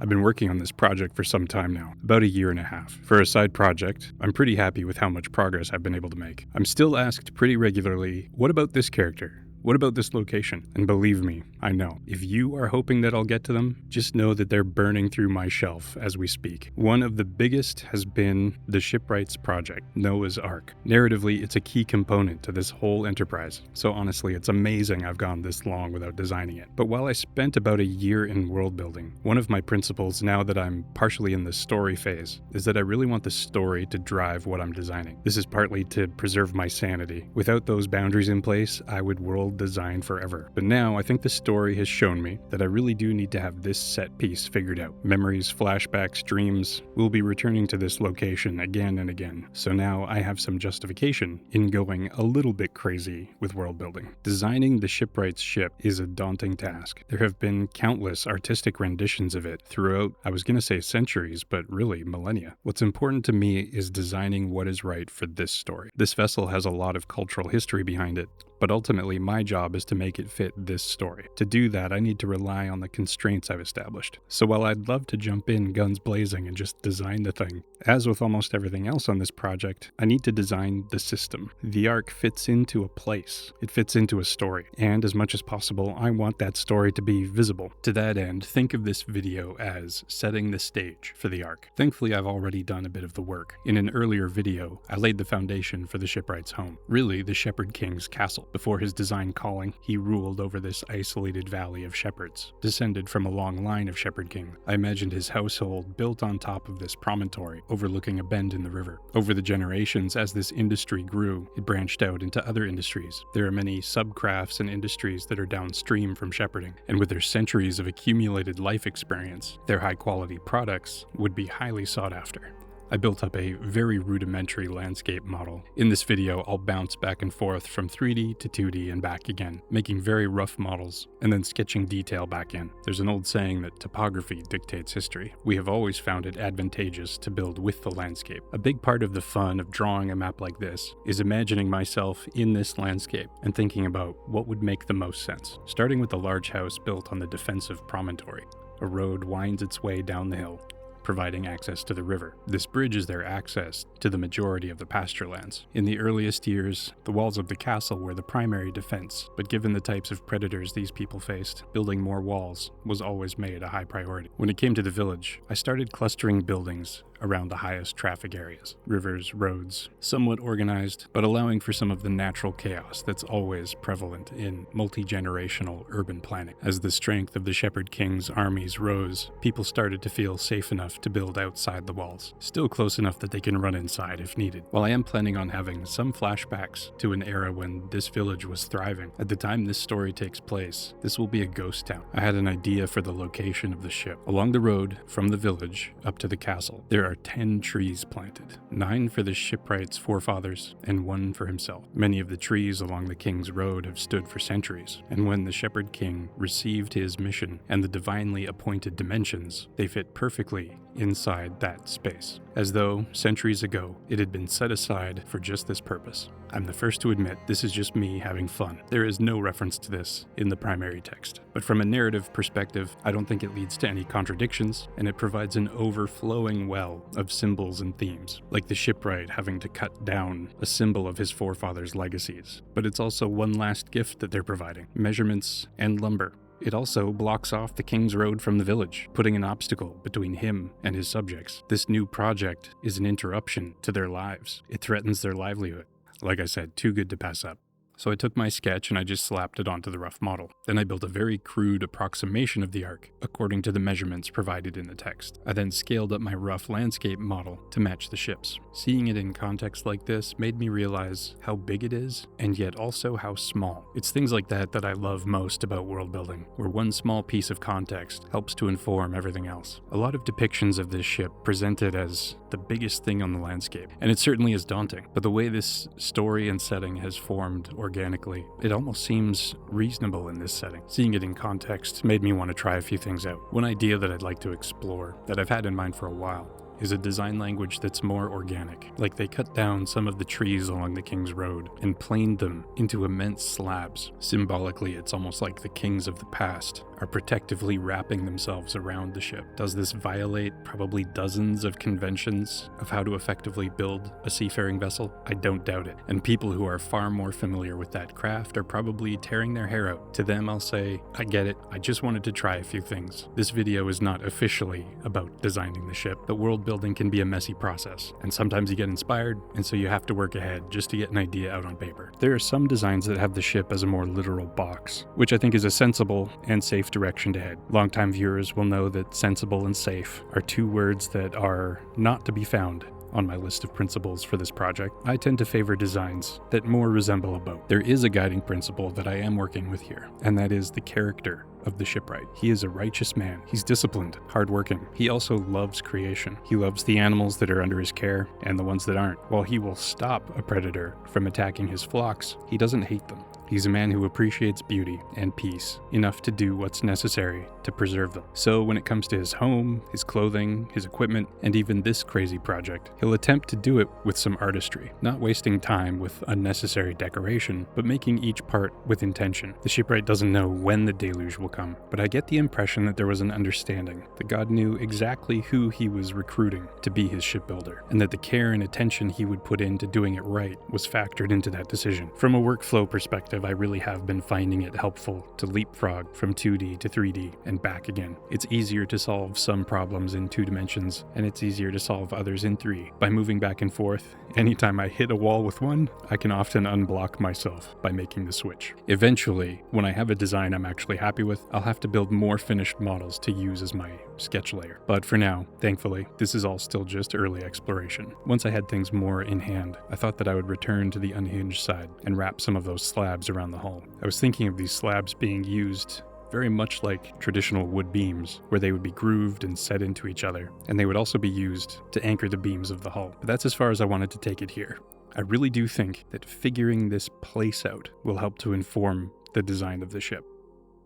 I've been working on this project for some time now, about a year and a half. For a side project, I'm pretty happy with how much progress I've been able to make. I'm still asked pretty regularly, what about this character? What about this location? And believe me, I know. If you are hoping that I'll get to them, just know that they're burning through my shelf as we speak. One of the biggest has been the Shipwright's project, Noah's Ark. Narratively, it's a key component to this whole enterprise. So honestly, it's amazing I've gone this long without designing it. But while I spent about a year in world building, one of my principles now that I'm partially in the story phase is that I really want the story to drive what I'm designing. This is partly to preserve my sanity. Without those boundaries in place, I would world design forever. But now I think the story has shown me that I really do need to have this set piece figured out. Memories, flashbacks, dreams, we'll be returning to this location again and again. So now I have some justification in going a little bit crazy with world building. Designing the Shipwright's ship is a daunting task. There have been countless artistic renditions of it throughout, I was going to say centuries, but really millennia. What's important to me is designing what is right for this story. This vessel has a lot of cultural history behind it, but ultimately my job is to make it fit this story. To do that, I need to rely on the constraints I've established. So while I'd love to jump in guns blazing and just design the thing, as with almost everything else on this project, I need to design the system. The Ark fits into a place. It fits into a story. And as much as possible, I want that story to be visible. To that end, think of this video as setting the stage for the Ark. Thankfully, I've already done a bit of the work. In an earlier video, I laid the foundation for the Shipwright's home. Really, the Shepherd King's castle. Before his design calling, he ruled over this isolated valley of shepherds. Descended from a long line of Shepherd King, I imagined his household built on top of this promontory, overlooking a bend in the river. Over the generations, as this industry grew, it branched out into other industries. There are many subcrafts and industries that are downstream from shepherding, and with their centuries of accumulated life experience, their high-quality products would be highly sought after. I built up a very rudimentary landscape model. In this video, I'll bounce back and forth from 3D to 2D and back again, making very rough models and then sketching detail back in. There's an old saying that topography dictates history. We have always found it advantageous to build with the landscape. A big part of the fun of drawing a map like this is imagining myself in this landscape and thinking about what would make the most sense. Starting with the large house built on the defensive promontory, a road winds its way down the hill, providing access to the river. This bridge is their access to the majority of the pasture lands. In the earliest years, the walls of the castle were the primary defense, but given the types of predators these people faced, building more walls was always made a high priority. When it came to the village, I started clustering buildings around the highest traffic areas, rivers, roads, somewhat organized, but allowing for some of the natural chaos that's always prevalent in multi-generational urban planning. As the strength of the Shepherd King's armies rose, people started to feel safe enough to build outside the walls, still close enough that they can run inside if needed. While I am planning on having some flashbacks to an era when this village was thriving, at the time this story takes place, this will be a ghost town. I had an idea for the location of the ship. Along the road from the village up to the castle, there are 10 trees planted, 9 for the Shipwright's forefathers and 1 for himself. Many of the trees along the King's Road have stood for centuries, and when the Shepherd King received his mission and the divinely appointed dimensions, they fit perfectly inside that space, as though centuries ago it had been set aside for just this purpose. I'm the first to admit this is just me having fun. There is no reference to this in the primary text, but from a narrative perspective, I don't think it leads to any contradictions, and it provides an overflowing well of symbols and themes, like the Shipwright having to cut down a symbol of his forefathers' legacies. But it's also one last gift that they're providing: measurements and lumber. It also blocks off the King's Road from the village, putting an obstacle between him and his subjects. This new project is an interruption to their lives. It threatens their livelihood. Like I said, too good to pass up. So I took my sketch and I just slapped it onto the rough model. Then I built a very crude approximation of the Ark, according to the measurements provided in the text. I then scaled up my rough landscape model to match the ships. Seeing it in context like this made me realize how big it is, and yet also how small. It's things like that that I love most about world building, where one small piece of context helps to inform everything else. A lot of depictions of this ship present it as the biggest thing on the landscape, and it certainly is daunting, but the way this story and setting has formed organically, it almost seems reasonable in this setting. Seeing it in context made me want to try a few things out. One idea that I'd like to explore, that I've had in mind for a while, is a design language that's more organic. Like they cut down some of the trees along the King's Road and planed them into immense slabs. Symbolically, it's almost like the kings of the past are protectively wrapping themselves around the ship. Does this violate probably dozens of conventions of how to effectively build a seafaring vessel? I don't doubt it. And people who are far more familiar with that craft are probably tearing their hair out. To them, I'll say, I get it. I just wanted to try a few things. This video is not officially about designing the ship, but world building can be a messy process. And sometimes you get inspired, and so you have to work ahead just to get an idea out on paper. There are some designs that have the ship as a more literal box, which I think is a sensible and safe direction to head. Longtime viewers will know that sensible and safe are two words that are not to be found on my list of principles for this project. I tend to favor designs that more resemble a boat. There is a guiding principle that I am working with here, and that is the character of the shipwright. He is a righteous man. He's disciplined, hardworking. He also loves creation. He loves the animals that are under his care and the ones that aren't. While he will stop a predator from attacking his flocks, he doesn't hate them. He's a man who appreciates beauty and peace enough to do what's necessary to preserve them. So when it comes to his home, his clothing, his equipment, and even this crazy project, he'll attempt to do it with some artistry, not wasting time with unnecessary decoration, but making each part with intention. The shipwright doesn't know when the deluge will come, but I get the impression that there was an understanding that God knew exactly who he was recruiting to be his shipbuilder, and that the care and attention he would put into doing it right was factored into that decision. From a workflow perspective, I really have been finding it helpful to leapfrog from 2D to 3D and back again. It's easier to solve some problems in 2 dimensions, and it's easier to solve others in 3. By moving back and forth, anytime I hit a wall with one, I can often unblock myself by making the switch. Eventually, when I have a design I'm actually happy with, I'll have to build more finished models to use as my sketch layer. But for now, thankfully, this is all still just early exploration. Once I had things more in hand, I thought that I would return to the unhinged side and wrap some of those slabs around the hull. I was thinking of these slabs being used very much like traditional wood beams, where they would be grooved and set into each other, and they would also be used to anchor the beams of the hull. But that's as far as I wanted to take it here. I really do think that figuring this place out will help to inform the design of the ship.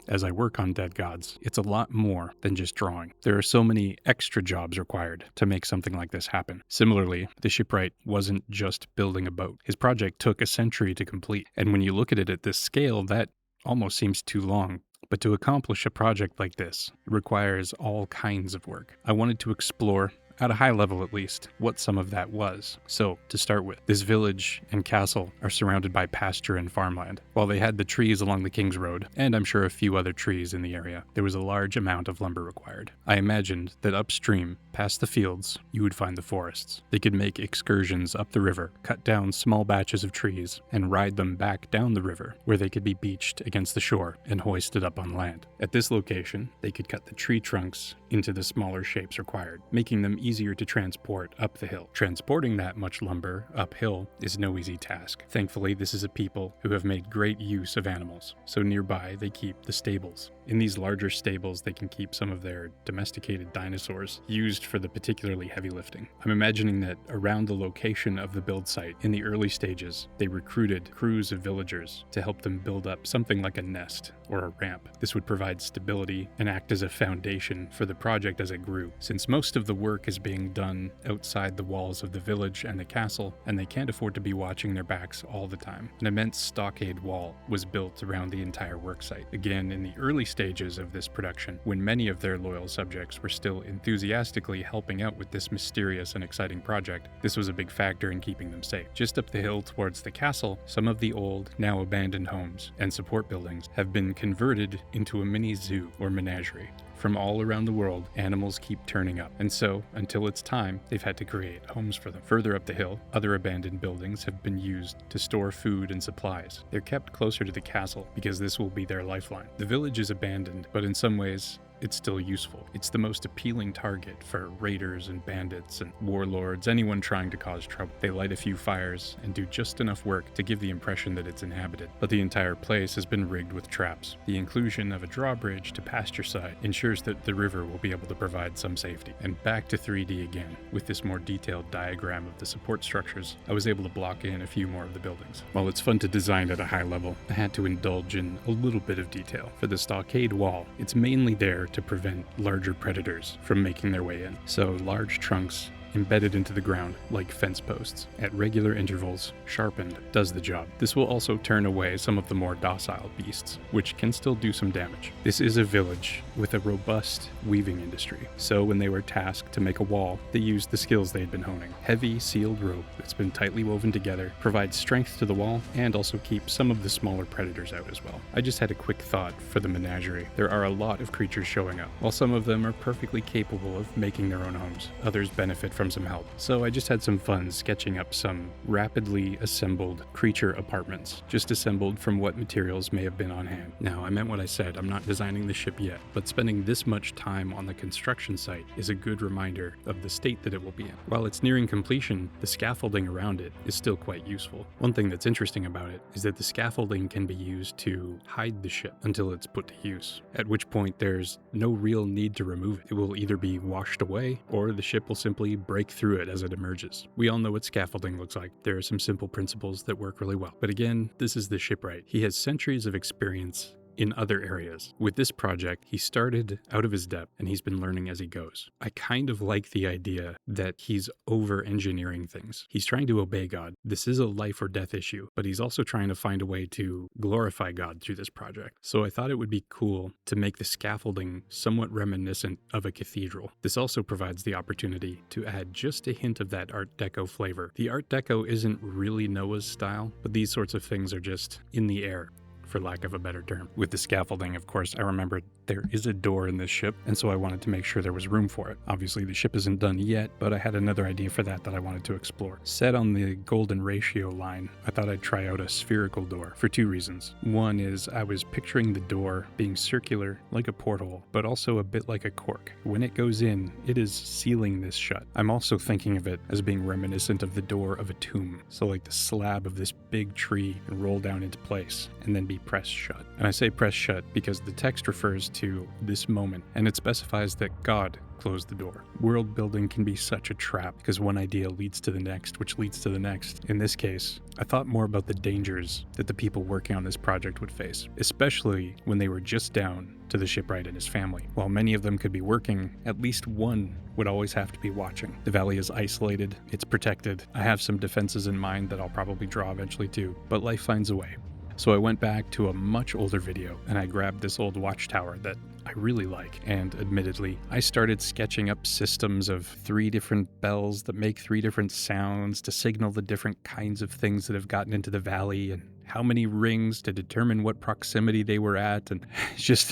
As I work on Dead Gods, it's a lot more than just drawing. There are so many extra jobs required to make something like this happen. Similarly, the shipwright wasn't just building a boat. His project took a century to complete, and when you look at it at this scale, that almost seems too long. But to accomplish a project like this, it requires all kinds of work. I wanted to explore, at a high level at least, what some of that was. So, to start with, this village and castle are surrounded by pasture and farmland. While they had the trees along the King's Road, and I'm sure a few other trees in the area, there was a large amount of lumber required. I imagined that upstream, past the fields, you would find the forests. They could make excursions up the river, cut down small batches of trees, and ride them back down the river, where they could be beached against the shore and hoisted up on land. At this location, they could cut the tree trunks into the smaller shapes required, making them easier to transport up the hill. Transporting that much lumber uphill is no easy task. Thankfully, this is a people who have made great use of animals, so nearby they keep the stables. In these larger stables, they can keep some of their domesticated dinosaurs used for the particularly heavy lifting. I'm imagining that around the location of the build site, in the early stages, they recruited crews of villagers to help them build up something like a nest or a ramp. This would provide stability and act as a foundation for the project as it grew. Since most of the work is being done outside the walls of the village and the castle, and they can't afford to be watching their backs all the time, an immense stockade wall was built around the entire worksite. Again, in the early stages of this production, when many of their loyal subjects were still enthusiastically helping out with this mysterious and exciting project, this was a big factor in keeping them safe. Just up the hill towards the castle, some of the old, now abandoned homes and support buildings have been converted into a mini zoo or menagerie. From all around the world, animals keep turning up, and so, until it's time, they've had to create homes for them. Further up the hill, other abandoned buildings have been used to store food and supplies. They're kept closer to the castle because this will be their lifeline. The village is abandoned, but in some ways, it's still useful. It's the most appealing target for raiders and bandits and warlords, anyone trying to cause trouble. They light a few fires and do just enough work to give the impression that it's inhabited, but the entire place has been rigged with traps. The inclusion of a drawbridge to pasture side ensures that the river will be able to provide some safety. And back to 3D again, with this more detailed diagram of the support structures, I was able to block in a few more of the buildings. While it's fun to design at a high level, I had to indulge in a little bit of detail. For the stockade wall, it's mainly there to prevent larger predators from making their way in. So large trunks embedded into the ground like fence posts, at regular intervals, sharpened, does the job. This will also turn away some of the more docile beasts, which can still do some damage. This is a village with a robust weaving industry, so when they were tasked to make a wall, they used the skills they had been honing. Heavy, sealed rope that's been tightly woven together provides strength to the wall and also keeps some of the smaller predators out as well. I just had a quick thought for the menagerie. There are a lot of creatures showing up. While some of them are perfectly capable of making their own homes, others benefit from some help. So I just had some fun sketching up some rapidly assembled creature apartments, just assembled from what materials may have been on hand. Now, I meant what I said. I'm not designing the ship yet, but spending this much time on the construction site is a good reminder of the state that it will be in. While it's nearing completion, the scaffolding around it is still quite useful. One thing that's interesting about it is that the scaffolding can be used to hide the ship until it's put to use, at which point there's no real need to remove it. It will either be washed away or the ship will simply break through it as it emerges. We all know what scaffolding looks like. There are some simple principles that work really well. But again, this is the Shipwright. He has centuries of experience in other areas. With this project, he started out of his depth and he's been learning as he goes. I kind of like the idea that he's over-engineering things. He's trying to obey God. This is a life or death issue, but he's also trying to find a way to glorify God through this project. So I thought it would be cool to make the scaffolding somewhat reminiscent of a cathedral. This also provides the opportunity to add just a hint of that Art Deco flavor. The Art Deco isn't really Noah's style, but these sorts of things are just in the air, for lack of a better term. With the scaffolding, of course, I remembered there is a door in this ship, and so I wanted to make sure there was room for it. Obviously, the ship isn't done yet, but I had another idea for that I wanted to explore. Set on the golden ratio line, I thought I'd try out a spherical door for two reasons. One is I was picturing the door being circular, like a porthole, but also a bit like a cork. When it goes in, it is sealing this shut. I'm also thinking of it as being reminiscent of the door of a tomb, so like the slab of this big tree and roll down into place, and then be pressed shut. And I say pressed shut because the text refers to this moment, and it specifies that God closed the door. World building can be such a trap because one idea leads to the next, which leads to the next. In this case, I thought more about the dangers that the people working on this project would face, especially when they were just down to the shipwright and his family. While many of them could be working, at least one would always have to be watching. The valley is isolated, it's protected. I have some defenses in mind that I'll probably draw eventually too, but life finds a way. So I went back to a much older video and I grabbed this old watchtower that I really like, and admittedly, I started sketching up systems of 3 different bells that make 3 different sounds to signal the different kinds of things that have gotten into the valley and how many rings to determine what proximity they were at, and it's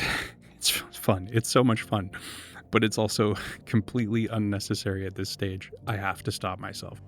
fun. It's so much fun, but it's also completely unnecessary at this stage. I have to stop myself.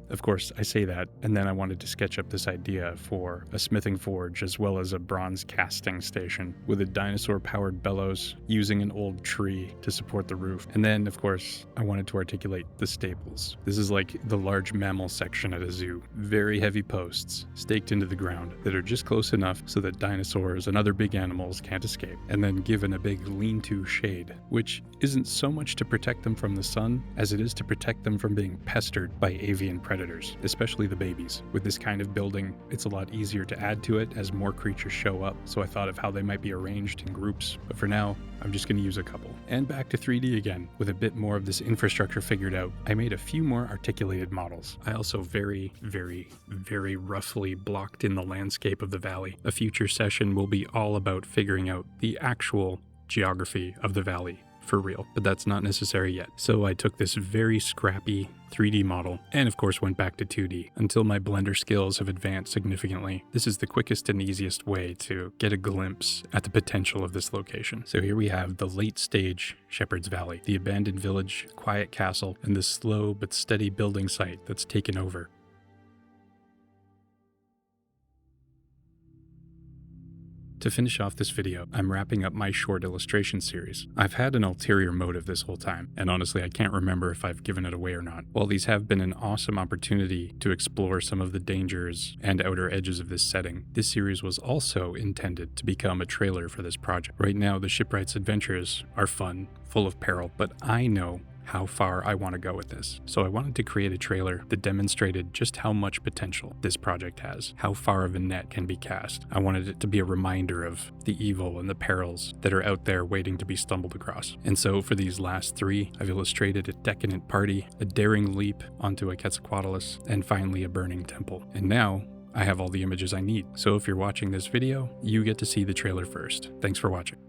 Of course, I say that, and then I wanted to sketch up this idea for a smithing forge as well as a bronze casting station with a dinosaur-powered bellows using an old tree to support the roof. And then, of course, I wanted to articulate the staples. This is like the large mammal section at a zoo. Very heavy posts staked into the ground that are just close enough so that dinosaurs and other big animals can't escape, and then given a big lean-to shade, which isn't so much to protect them from the sun as it is to protect them from being pestered by avian predators, especially the babies. With this kind of building, it's a lot easier to add to it as more creatures show up, so I thought of how they might be arranged in groups, but for now, I'm just going to use a couple. And back to 3D again. With a bit more of this infrastructure figured out, I made a few more articulated models. I also very roughly blocked in the landscape of the valley. A future session will be all about figuring out the actual geography of the valley for real, but that's not necessary yet. So I took this very scrappy 3D model and of course went back to 2D until my Blender skills have advanced significantly. This is the quickest and easiest way to get a glimpse at the potential of this location. So here we have the late stage Shepherd's Valley, the abandoned village, quiet castle, and the slow but steady building site that's taken over. To finish off this video, I'm wrapping up my short illustration series. I've had an ulterior motive this whole time, and honestly I can't remember if I've given it away or not. While these have been an awesome opportunity to explore some of the dangers and outer edges of this setting, this series was also intended to become a trailer for this project. Right now, the Shipwright's adventures are fun, full of peril, but I know how far I want to go with this. So I wanted to create a trailer that demonstrated just how much potential this project has, how far of a net can be cast. I wanted it to be a reminder of the evil and the perils that are out there waiting to be stumbled across. And so for these last three, I've illustrated a decadent party, a daring leap onto a Quetzalcoatlus, and finally a burning temple. And now, I have all the images I need. So if you're watching this video, you get to see the trailer first. Thanks for watching.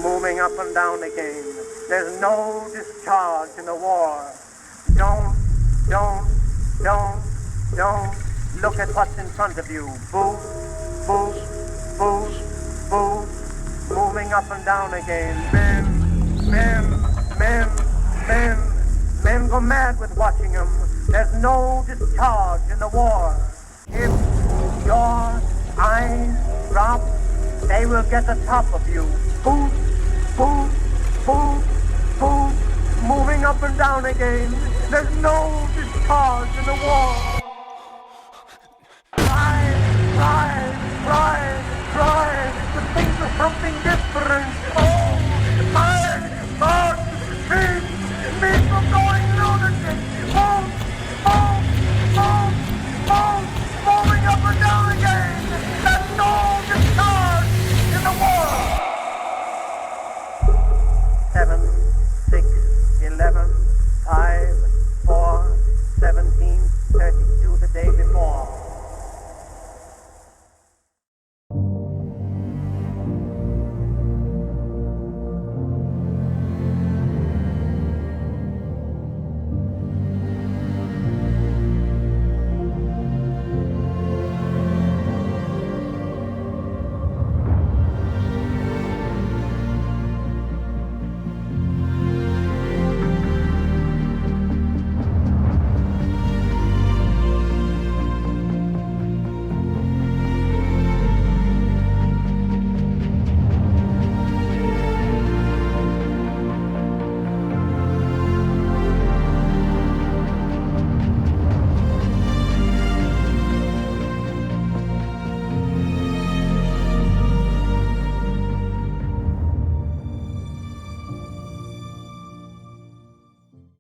Moving up and down again. There's no discharge in the war. Don't look at what's in front of you. Moving up and down again. Men go mad with watching them. There's no discharge in the war. If your eyes drop, they will get the top of you. Moving up and down again. There's no discharge in the war. Rise. The things are something different.